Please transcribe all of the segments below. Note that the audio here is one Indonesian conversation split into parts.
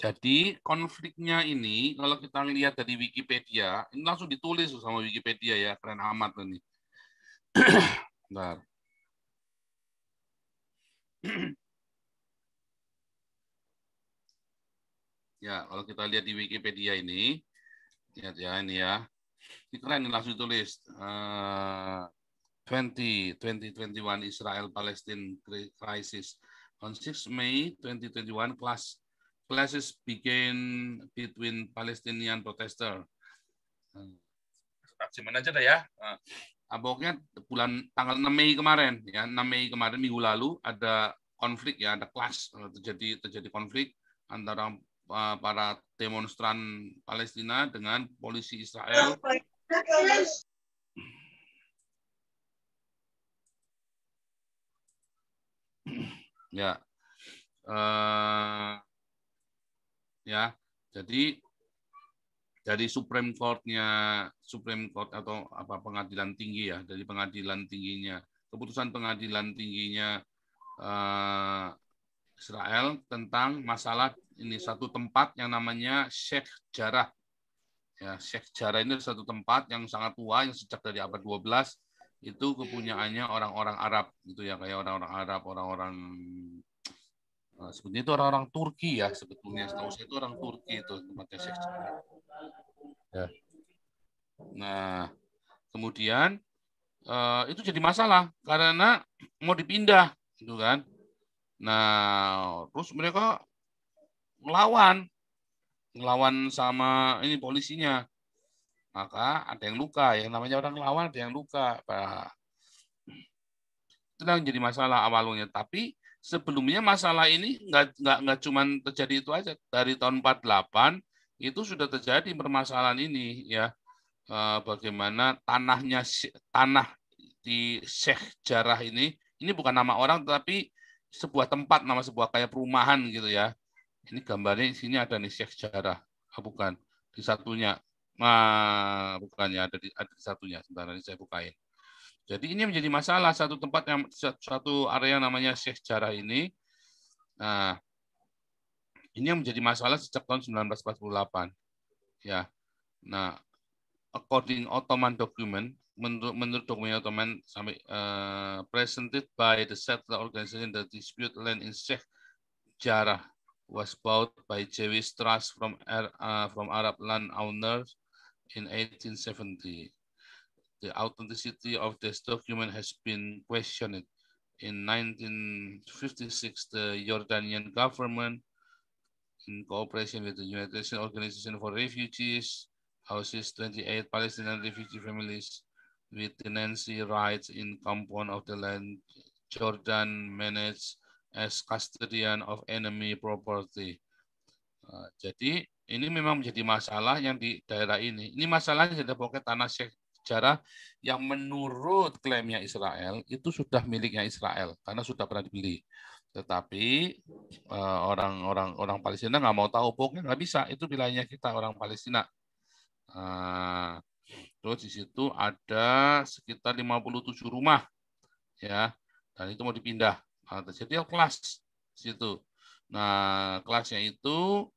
Jadi konfliknya ini kalau kita lihat dari Wikipedia, ini langsung ditulis sama Wikipedia ya, keren amat ini. Bentar. Ya, kalau kita lihat di Wikipedia ini, lihat ya ini ya, ini keren ini langsung ditulis. 2021 Israel-Palestine crisis. On 6 May 2021, clashes began between Palestinian protester. Gimana aja dah ya. Pokoknya tanggal 6 Mei kemarin ya, 6 Mei kemarin minggu lalu ada konflik ya, ada clash, terjadi konflik antara para demonstran Palestina dengan polisi Israel. Ya, ya, jadi dari Supreme Court atau apa pengadilan tinggi ya, dari pengadilan tingginya, keputusan pengadilan tingginya Israel tentang masalah ini satu tempat yang namanya Sheikh Jarrah. Ya, Sheikh Jarrah ini satu tempat yang sangat tua yang sejak dari abad 12 itu kepunyaannya orang-orang Arab gitu ya, kayak orang-orang Arab, orang-orang sebetulnya itu orang-orang Turki ya, sebetulnya setahu saya itu orang Turki itu tempatnya Sheikh Jarrah. Ya. Nah, kemudian itu jadi masalah karena mau dipindah gitu kan. Nah, terus mereka ngelawan sama ini polisinya. Maka ada yang luka, yang namanya orang lawan ada yang luka. Itu yang jadi masalah awalnya. Tapi sebelumnya masalah ini nggak cuma terjadi itu aja. Dari tahun 48 itu sudah terjadi permasalahan ini ya. Bagaimana tanah di Sheikh Jarrah ini bukan nama orang tetapi sebuah tempat, nama sebuah kayak perumahan gitu ya. Ini gambarnya di sini ada nih Sheikh Jarrah. Bukan di satunya. Nah, bukan ya, ada di satunya. Sebentar ini saya bukain. Jadi ini menjadi masalah satu tempat yang satu area namanya Sheikh Jarrah ini. Nah, ini yang menjadi masalah sejak tahun 1948. Ya. Nah, according Ottoman document, menurut dokumen Ottoman sampai presented by the settler organization, the dispute land in Sheikh Jarrah was bought by Jewish trust from Arab landowners in 1870. The authenticity of this document has been questioned. In 1956, the Jordanian government, in cooperation with the United Nations Organization for Refugees, houses 28 Palestinian refugee families with tenancy rights in compound of the land Jordan managed as custodian of enemy property. Jadi ini memang menjadi masalah yang di daerah ini. Ini masalahnya ada pokoknya tanah Sheikh Jarrah yang menurut klaimnya Israel itu sudah miliknya Israel karena sudah pernah dibeli. Tetapi orang Palestina nggak mau tahu, pokoknya nggak bisa. Itu wilayahnya kita orang Palestina. Terus di situ ada sekitar 57 rumah, ya, dan itu mau dipindah. Jadi kelas di situ. Nah, kelasnya itu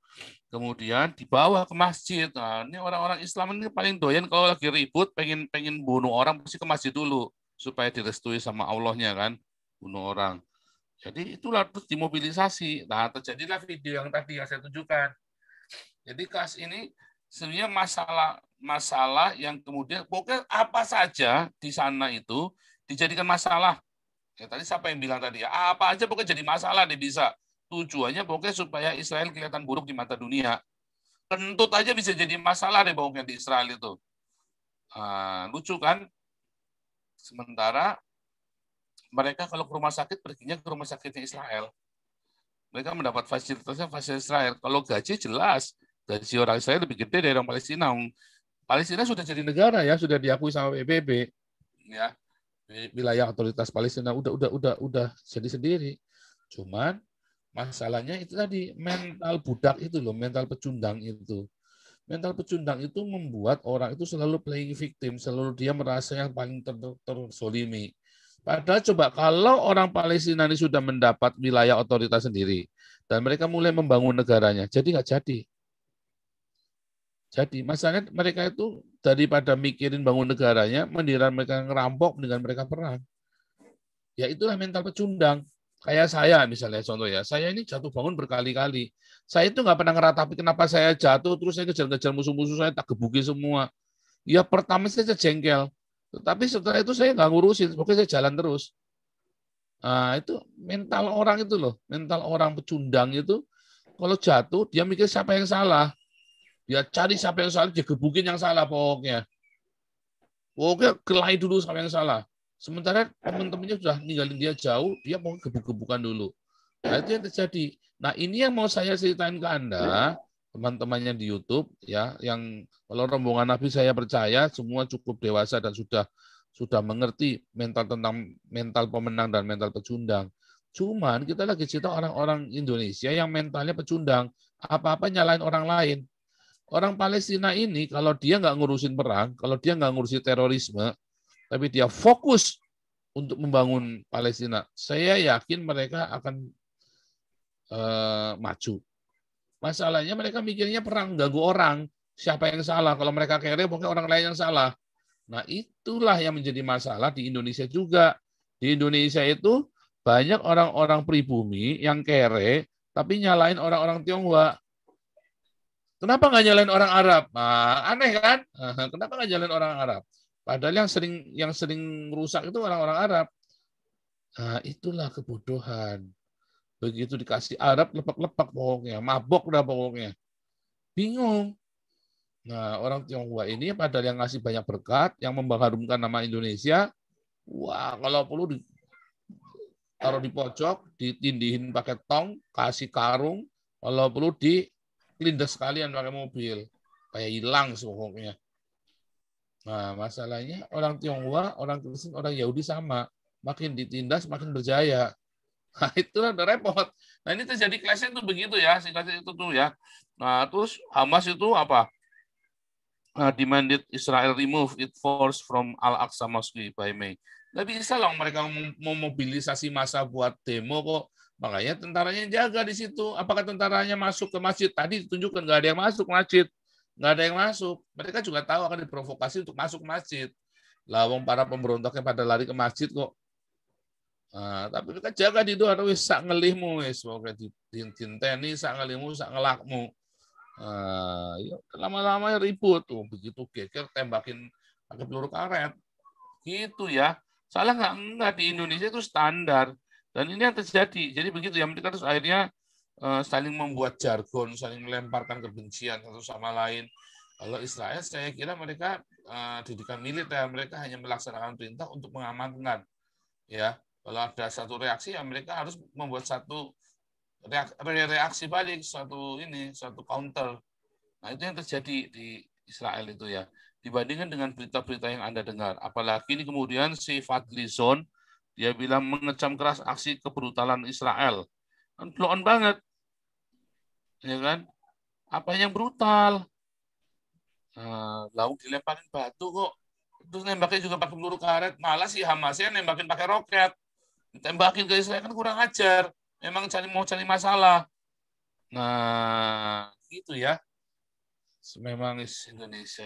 kemudian dibawa ke masjid. Nah, ini orang-orang Islam ini paling doyan kalau lagi ribut, pengen bunuh orang, pasti ke masjid dulu supaya direstui sama Allahnya kan, bunuh orang. Jadi itulah terus dimobilisasi. Nah, terjadilah video yang tadi yang saya tunjukkan. Jadi kasus ini sebenarnya masalah yang kemudian pokoknya apa saja di sana itu dijadikan masalah. Ya, tadi siapa yang bilang tadi ya, apa aja pokoknya jadi masalah dia bisa. Tujuannya pokoknya supaya Israel kelihatan buruk di mata dunia. Kentut aja bisa jadi masalah deh pokoknya di Israel itu. Lucu kan? Sementara mereka kalau ke rumah sakit perginya ke rumah sakitnya Israel. Mereka mendapat fasilitasnya fasilitas Israel. Kalau gaji jelas, gaji orang Israel lebih gede dari orang Palestina. Palestina sudah jadi negara ya, sudah diakui sama PBB. Ya, wilayah otoritas Palestina udah jadi sendiri. Cuman masalahnya itu tadi mental budak itu loh, mental pecundang itu. Mental pecundang itu membuat orang itu selalu playing victim, selalu dia merasa yang paling terzolimi. Padahal coba kalau orang Palestina ini sudah mendapat wilayah otoritas sendiri dan mereka mulai membangun negaranya, jadi nggak jadi. Jadi masalahnya mereka itu daripada mikirin bangun negaranya, mendingan mereka ngerampok, dengan mereka perang. Ya itulah mental pecundang. Kayak saya misalnya contoh ya, saya ini jatuh bangun berkali-kali. Saya itu nggak pernah ngeratapi kenapa saya jatuh, terus saya kejar-kejar musuh-musuh saya, tak gebuki semua. Ya pertama saya jengkel, tapi setelah itu saya nggak ngurusin, pokoknya saya jalan terus. Nah, itu mental orang itu loh, mental orang pecundang itu, kalau jatuh dia mikir siapa yang salah, dia cari siapa yang salah, dia gebukin yang salah pokoknya. Pokoknya kelahi dulu siapa yang salah. Sementara teman-temannya sudah ninggalin dia jauh, dia mau gebuk-gebukan dulu. Nah, itu yang terjadi. Nah, ini yang mau saya ceritain ke Anda, teman-temannya di YouTube, ya, yang kalau rombongan Nabi saya percaya semua cukup dewasa dan sudah mengerti mental tentang mental pemenang dan mental pecundang. Cuman kita lagi cerita orang-orang Indonesia yang mentalnya pecundang, apa-apa nyalain orang lain. Orang Palestina ini kalau dia nggak ngurusin perang, kalau dia nggak ngurusin terorisme, tapi dia fokus untuk membangun Palestina, saya yakin mereka akan maju. Masalahnya mereka mikirnya perang ganggu orang, siapa yang salah? Kalau mereka kere, pokoknya orang lain yang salah. Nah, itulah yang menjadi masalah di Indonesia juga. Di Indonesia itu banyak orang-orang pribumi yang kere, tapi nyalain orang-orang Tionghoa. Kenapa nggak nyalain orang Arab? Nah, aneh kan? Kenapa nggak nyalain orang Arab? Padahal yang sering rusak itu orang-orang Arab. Nah, itulah kebodohan. Begitu dikasih Arab, lepak-lepak pokoknya. Mabok udah pokoknya. Bingung. Nah, orang Tionghoa ini padahal yang ngasih banyak berkat, yang mengharumkan nama Indonesia, wah, kalau perlu taruh di pojok, ditindihin pakai tong, kasih karung, kalau perlu dilindas sekalian pakai mobil. Kayak hilang pokoknya. Nah, masalahnya orang Tionghoa, orang Kristen, orang Yahudi sama. Makin ditindas, makin berjaya. Nah, itulah udah repot. Nah, ini terjadi clash itu begitu ya, singkatnya itu tuh ya. Nah, terus Hamas itu apa? Demanded Israel remove its force from Al-Aqsa Mosque by May. Nggak bisa loh mereka memobilisasi massa buat demo kok. Makanya tentaranya jaga di situ. Apakah tentaranya masuk ke masjid? Tadi ditunjukkan nggak ada yang masuk masjid. Nggak ada yang masuk. Mereka juga tahu akan diprovokasi untuk masuk masjid. Lawang para pemberontaknya pada lari ke masjid kok. Nah, tapi mereka jaga di luar, wis sak ngelihmu wis, pokoknya ditinteni sak ngelihmu sak ngelakmu. Ya, lama-lama ribut tuh, begitu geger tembakin pakai peluru karet. Gitu ya. Salah nggak di Indonesia itu standar. Dan ini yang terjadi. Jadi begitu ya, mereka terus akhirnya saling membuat jargon, saling melemparkan kebencian satu sama lain. Kalau Israel, saya kira mereka didikan militer, mereka hanya melaksanakan perintah untuk mengamankan. Ya, kalau ada satu reaksi, ya mereka harus membuat satu reaksi balik, satu counter. Nah, itu yang terjadi di Israel itu ya. Dibandingkan dengan berita-berita yang Anda dengar. Apalagi ini kemudian si Fadlizon, dia bilang mengecam keras aksi kebrutalan Israel. Kan blow on banget. Ya kan? Apa yang brutal? Lalu dilemparin batu kok. Terus nembaknya juga pakai peluru karet. Malah si Hamasnya nembakin pakai roket. Tembakin ke Israel kan kurang ajar. Memang mau cari masalah. Nah, gitu ya. Memang Indonesia